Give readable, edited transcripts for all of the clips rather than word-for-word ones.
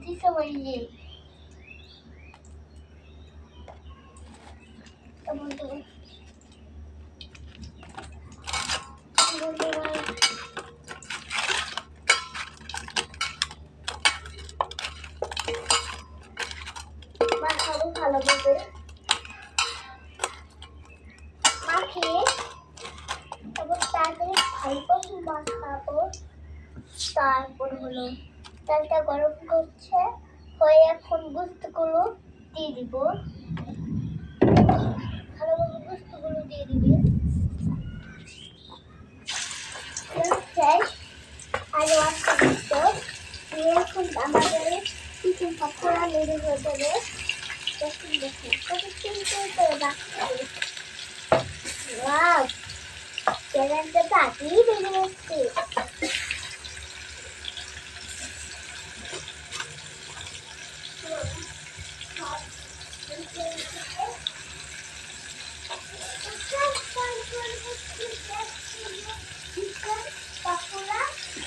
দিতে পারি মাখাবো ভালোভাবে মাখিয়ে তারপর তাড়াতাড়ি ভালো মাখাবো। তারপর হলো তেলটা গরম করছে হয়ে এখন গুস্তগুলো দিয়ে দিব। ভালোভাবে গুস্তগুলো দিয়ে দিবে আর এখন আমাদের চিকেন পকোড়া রেডি হয়ে যাবে। দেখুন দেখুন কত সুন্দর করে বানাচ্ছে। ওয়াও, চ্যানেলটা তাড়াতাড়ি বেরিয়ে যাচ্ছে।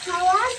খাওয়ার